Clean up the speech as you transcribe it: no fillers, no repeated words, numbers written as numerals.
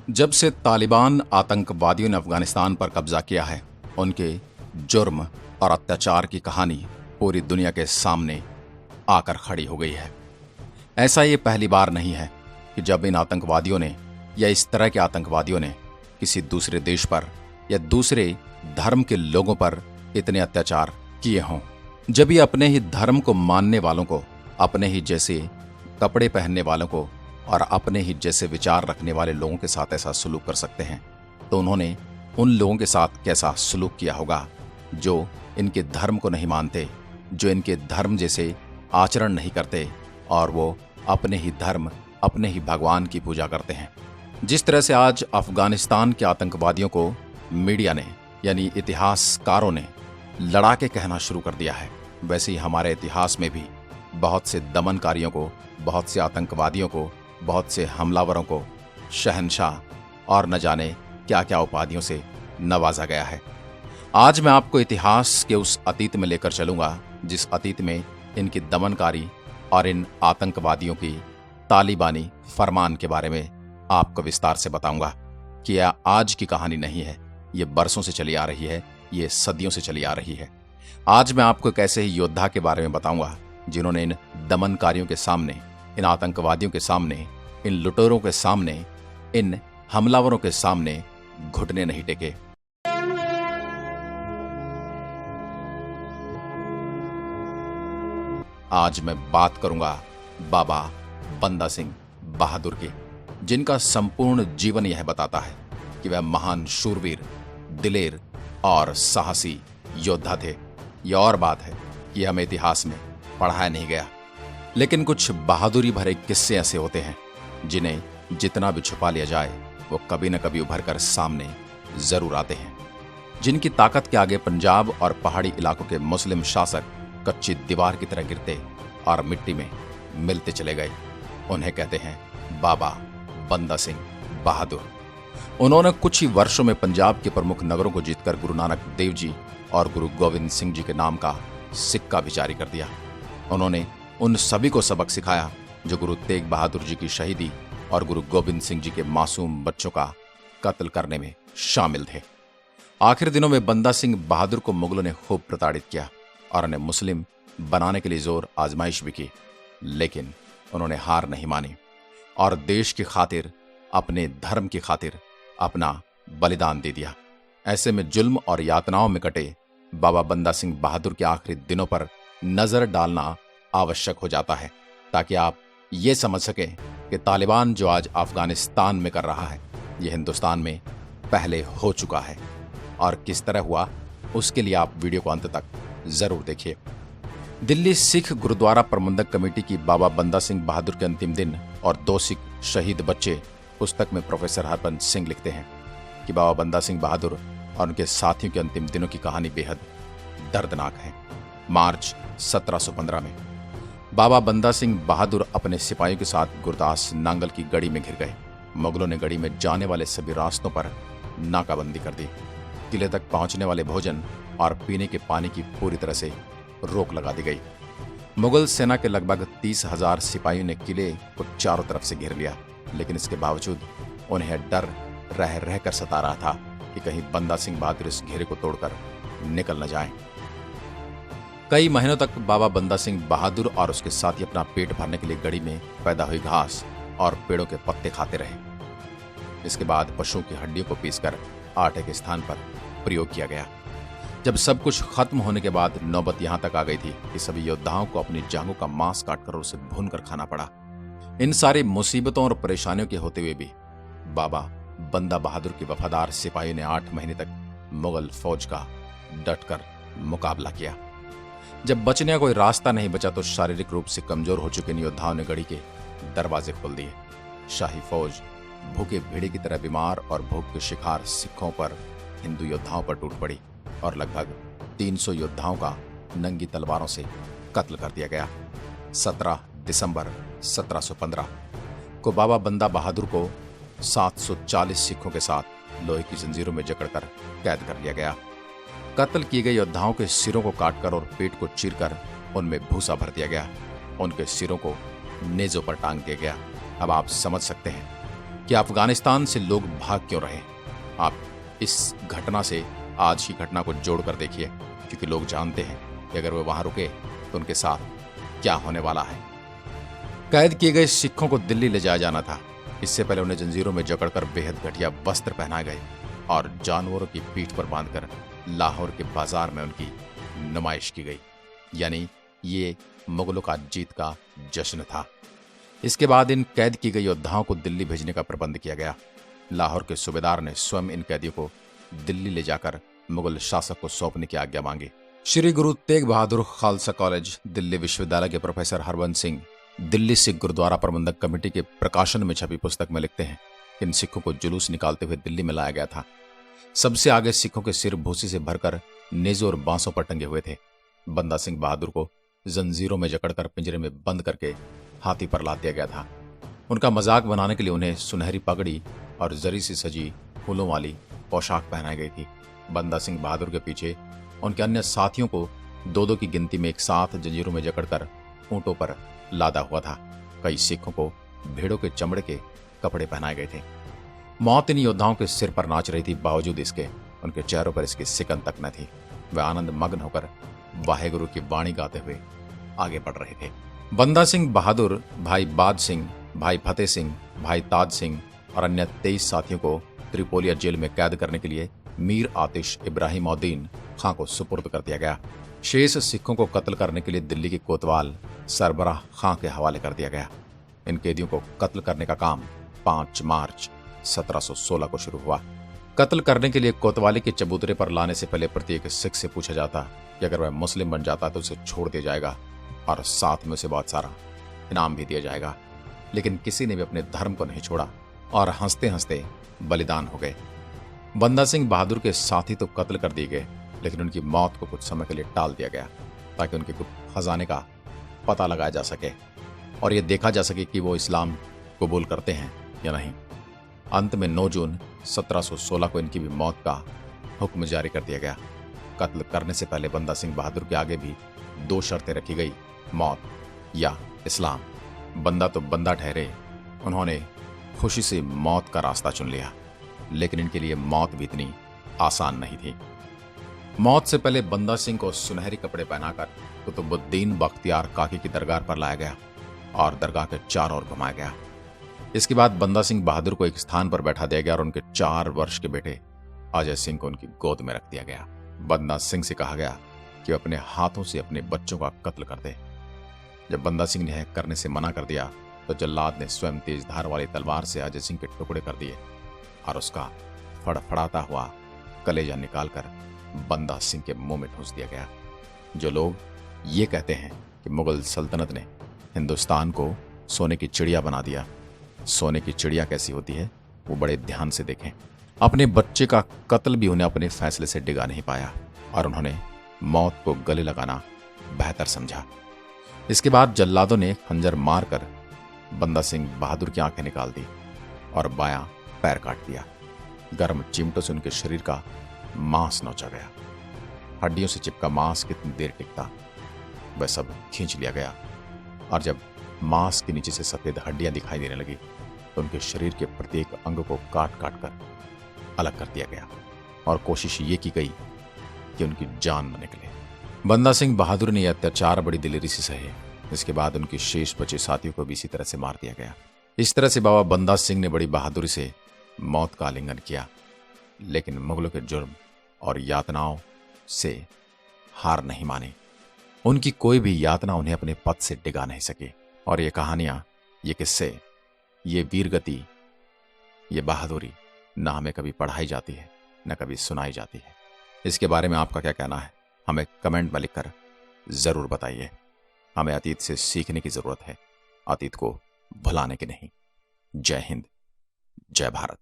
जब से तालिबान आतंकवादियों ने अफगानिस्तान पर कब्जा किया है, उनके जुर्म और अत्याचार की कहानी पूरी दुनिया के सामने आकर खड़ी हो गई है। ऐसा ये पहली बार नहीं है कि जब इन आतंकवादियों ने या इस तरह के आतंकवादियों ने किसी दूसरे देश पर या दूसरे धर्म के लोगों पर इतने अत्याचार किए हों। जब ये अपने ही धर्म को मानने वालों को, अपने ही जैसे कपड़े पहनने वालों को और अपने ही जैसे विचार रखने वाले लोगों के साथ ऐसा सलूक कर सकते हैं, तो उन्होंने उन लोगों के साथ कैसा सलूक किया होगा जो इनके धर्म को नहीं मानते, जो इनके धर्म जैसे आचरण नहीं करते और वो अपने ही धर्म, अपने ही भगवान की पूजा करते हैं। जिस तरह से आज अफगानिस्तान के आतंकवादियों को मीडिया ने यानी इतिहासकारों ने लड़ा के कहना शुरू कर दिया है, वैसे ही हमारे इतिहास में भी बहुत से दमनकारियों को, बहुत से आतंकवादियों को, बहुत से हमलावरों को शहंशाह और न जाने क्या क्या उपाधियों से नवाजा गया है। आज मैं आपको इतिहास के उस अतीत में लेकर चलूंगा जिस अतीत में इनकी दमनकारी और इन आतंकवादियों की तालिबानी फरमान के बारे में आपको विस्तार से बताऊंगा कि यह आज की कहानी नहीं है, ये बरसों से चली आ रही है, ये सदियों से चली आ रही है। आज मैं आपको एक ऐसे ही योद्धा के बारे में बताऊंगा जिन्होंने इन दमनकारियों के सामने, इन आतंकवादियों के सामने, इन लुटेरों के सामने, इन हमलावरों के सामने घुटने नहीं टेके। आज मैं बात करूंगा बाबा बंदा सिंह बहादुर की, जिनका संपूर्ण जीवन यह बताता है कि वह महान शूरवीर, दिलेर और साहसी योद्धा थे। यह और बात है कि हमें इतिहास में पढ़ाया नहीं गया, लेकिन कुछ बहादुरी भरे किस्से ऐसे होते हैं जिन्हें जितना भी छुपा लिया जाए वो कभी न कभी उभर कर सामने जरूर आते हैं। जिनकी ताकत के आगे पंजाब और पहाड़ी इलाकों के मुस्लिम शासक कच्ची दीवार की तरह गिरते और मिट्टी में मिलते चले गए, उन्हें कहते हैं बाबा बंदा सिंह बहादुर। उन्होंने कुछ ही वर्षों में पंजाब के प्रमुख नगरों को जीतकर गुरु नानक देव जी और गुरु गोविंद सिंह जी के नाम का सिक्का भी जारी कर दिया। उन्होंने उन सभी को सबक सिखाया जो गुरु तेग बहादुर जी की शहीदी और गुरु गोविंद सिंह जी के मासूम बच्चों का कत्ल करने में शामिल थे। आखिर दिनों में बंदा सिंह बहादुर को मुगलों ने खूब प्रताड़ित किया और उन्हें मुस्लिम बनाने के लिए जोर आजमाइश भी की, लेकिन उन्होंने हार नहीं मानी और देश की खातिर, अपने धर्म की खातिर अपना बलिदान दे दिया। ऐसे में जुल्म और यातनाओं में कटे बाबा बंदा सिंह बहादुर के आखिरी दिनों पर नजर डालना आवश्यक हो जाता है, ताकि आप ये समझ सकें कि तालिबान जो आज अफगानिस्तान में कर रहा है, यह हिंदुस्तान में पहले हो चुका है। और किस तरह हुआ, उसके लिए आप वीडियो को अंत तक जरूर देखिए। दिल्ली सिख गुरुद्वारा प्रबंधक कमेटी की बाबा बंदा सिंह बहादुर के अंतिम दिन और 2 सिख शहीद बच्चे पुस्तक में प्रोफेसर हरबंस सिंह लिखते हैं कि बाबा बंदा सिंह बहादुर और उनके साथियों के अंतिम दिनों की कहानी बेहद दर्दनाक है। मार्च 1715 में बाबा बंदा सिंह बहादुर अपने सिपाहियों के साथ गुरदास नांगल की गढ़ी में घिर गए। मुगलों ने गढ़ी में जाने वाले सभी रास्तों पर नाकाबंदी कर दी। किले तक पहुंचने वाले भोजन और पीने के पानी की पूरी तरह से रोक लगा दी गई। मुगल सेना के लगभग 30,000 सिपाहियों ने किले को चारों तरफ से घेर लिया, लेकिन इसके बावजूद उन्हें डर रह रहकर सता रहा था कि कहीं बंदा सिंह बहादुर इस घेरे को तोड़कर निकल न जाएं। कई महीनों तक बाबा बंदा सिंह बहादुर और उसके साथी अपना पेट भरने के लिए गढ़ी में पैदा हुई घास और पेड़ों के पत्ते खाते रहे। इसके बाद पशुओं की हड्डियों को पीसकर आटे के स्थान पर प्रयोग किया गया। जब सब कुछ खत्म होने के बाद नौबत यहां तक आ गई थी कि सभी योद्धाओं को अपनी जांघों का मांस काटकर उसे भूनकर खाना पड़ा। इन सारी मुसीबतों और परेशानियों के होते हुए भी बाबा बंदा बहादुर के वफादार सिपाहियों ने 8 महीने तक मुगल फौज का डटकर मुकाबला किया। जब बचने का कोई रास्ता नहीं बचा तो शारीरिक रूप से कमजोर हो चुके इन योद्धाओं ने गढ़ी के दरवाजे खोल दिए। शाही फौज भूखे भेड़े की तरह बीमार और भूख के शिकार सिखों पर, हिंदू योद्धाओं पर टूट पड़ी और लगभग 300 योद्धाओं का नंगी तलवारों से कत्ल कर दिया गया। 17 दिसंबर 1715 को बाबा बंदा बहादुर को 740 सिखों के साथ लोहे की जंजीरों में जकड़कर कैद कर लिया गया। कत्ल किए गए योद्धाओं के सिरों को काटकर और पेट को चीरकर उनमें भूसा भर दिया गया। उनके सिरों को नेजों पर टांग दिया गया। अब आप समझ सकते हैं कि अफगानिस्तान से लोग भाग क्यों रहे। आप इस घटना से आज की घटना को जोड़कर देखिए, क्योंकि लोग जानते हैं कि अगर वे वहां रुके तो उनके साथ क्या होने वाला है। कैद किए गए सिखों को दिल्ली ले जाया जाना था। इससे पहले उन्हें जंजीरों में जकड़कर बेहद घटिया वस्त्र पहनाए गए और जानवरों की पीठ पर बांधकर लाहौर के बाजार में उनकी नुमाइश की गई। यानी ये मुगलों का जीत का जश्न था। इसके बाद इन कैद की गई योद्धाओं को दिल्ली भेजने का प्रबंध किया गया। लाहौर के सूबेदार ने स्वयं इन कैदियों को दिल्ली ले जाकर मुगल शासक को सौंपने की आज्ञा मांगी। श्री गुरु तेग बहादुर खालसा कॉलेज दिल्ली विश्वविद्यालय के प्रोफेसर हरबंस सिंह दिल्ली सिख गुरुद्वारा प्रबंधक कमेटी के प्रकाशन में छपी पुस्तक में लिखते हैं, इन सिखों को जुलूस निकालते हुए दिल्ली में लाया गया था। सबसे आगे सिखों के सिर भूसी से भरकर नेजों और बांसों पर टंगे हुए थे। बंदा सिंह बहादुर को जंजीरों में जकड़कर पिंजरे में बंद करके हाथी पर लाद दिया गया था। उनका मजाक बनाने के लिए उन्हें सुनहरी पगड़ी और जरी से सजी फूलों वाली पोशाक पहनाई गई थी। बंदा सिंह बहादुर के पीछे उनके अन्य साथियों को दो दो की गिनती में एक साथ जंजीरों में जकड़कर ऊंटों पर लादा हुआ था। कई सिखों को भेड़ों के चमड़े के कपड़े पहनाए गए थे। मौत इन योद्धाओं के सिर पर नाच रही थी, बावजूद इसके उनके चेहरों पर इसकी सिकन तक न थी। वे आनंद मग्न होकर वाहेगुरु की वाणी गाते हुए आगे बढ़ रहे थे। बंदा सिंह बहादुर भाई बाद सिंह, भाई फतेह सिंह, भाई ताज सिंह और अन्य 23 साथियों को त्रिपोलिया जेल में कैद करने के लिए मीर आतिश इब्राहिमउद्दीन खां को सुपुर्द कर दिया गया। शेष सिखों को कत्ल करने के लिए दिल्ली के कोतवाल सरबराह खां के हवाले कर दिया गया। इन कैदियों को कत्ल करने का काम 5 मार्च 1716 को शुरू हुआ। कत्ल करने के लिए कोतवाली के चबूतरे पर लाने से पहले प्रत्येक सिख से पूछा जाता कि अगर वह मुस्लिम बन जाता तो उसे छोड़ दिया जाएगा और साथ में उसे बहुत सारा इनाम भी दिया जाएगा। लेकिन किसी ने भी अपने धर्म को नहीं छोड़ा और हंसते हंसते बलिदान हो गए। बंदा सिंह बहादुर के साथी तो कत्ल कर दिए गए, लेकिन उनकी मौत को कुछ समय के लिए टाल दिया गया ताकि उनके गुप्त खजाने का पता लगाया जा सके और यह देखा जा सके कि वो इस्लाम कबूल करते हैं या नहीं। अंत में 9 जून 1716 को इनकी भी मौत का हुक्म जारी कर दिया गया। कत्ल करने से पहले बंदा सिंह बहादुर के आगे भी 2 शर्तें रखी गई, मौत या इस्लाम। बंदा तो बंदा ठहरे, उन्होंने खुशी से मौत का रास्ता चुन लिया, लेकिन इनके लिए मौत भी इतनी आसान नहीं थी। मौत से पहले बंदा सिंह को सुनहरी कपड़े पहनाकर कुतुबुद्दीन बख्तियार काकी की दरगाह पर लाया गया और दरगाह के चारों ओर घुमाया गया। इसके बाद बंदा सिंह बहादुर को एक स्थान पर बैठा दिया गया और उनके 4 वर्ष के बेटे अजय सिंह को उनकी गोद में रख दिया गया। बंदा सिंह से कहा गया कि वह अपने हाथों से अपने बच्चों का कत्ल कर दे। जब बंदा सिंह ने यह करने से मना कर दिया तो जल्लाद ने स्वयं तेज धार वाली तलवार से अजय सिंह के टुकड़े कर दिए और उसका फड़फड़ाता हुआ कलेजा निकालकर बंदा सिंह के मुंह में ठूंस दिया गया। जो लोग ये कहते हैं कि मुगल सल्तनत ने हिंदुस्तान को सोने की चिड़िया बना दिया, सोने की चिड़िया कैसी होती है वो बड़े ध्यान से देखें। अपने बच्चे का कत्ल भी उन्हें अपने फैसले से डिगा नहीं पाया और उन्होंने मौत को गले लगाना बेहतर समझा। इसके बाद जल्लादों ने खंजर मारकर बंदा सिंह बहादुर की आंखें निकाल दी और बायां पैर काट दिया। गर्म चिमटों से उनके शरीर का मांस नोचा गया। हड्डियों से चिपका मांस कितनी देर टिकता, वह सब खींच लिया गया और जब मांस के नीचे से सफेद हड्डियां दिखाई देने लगी तो उनके शरीर के प्रत्येक अंग को काट काट कर अलग कर दिया गया और कोशिश ये की गई कि उनकी जान न निकले। बंदा सिंह बहादुर ने यह अत्याचार बड़ी दिलेरी से सहे। इसके बाद उनके शेष बचे साथियों को भी इसी तरह से मार दिया गया। इस तरह से बाबा बंदा सिंह ने बड़ी बहादुरी से मौत का आलिंगन किया, लेकिन मुगलों के जुर्म और यातनाओं से हार नहीं मानी। उनकी कोई भी यातना उन्हें अपने पद से डिगा नहीं सकी और ये कहानियां, ये किस्से, ये वीरगति, ये बहादुरी न हमें कभी पढ़ाई जाती है न कभी सुनाई जाती है। इसके बारे में आपका क्या कहना है हमें कमेंट में लिखकर जरूर बताइए। हमें अतीत से सीखने की जरूरत है, अतीत को भुलाने की नहीं। जय हिंद, जय भारत।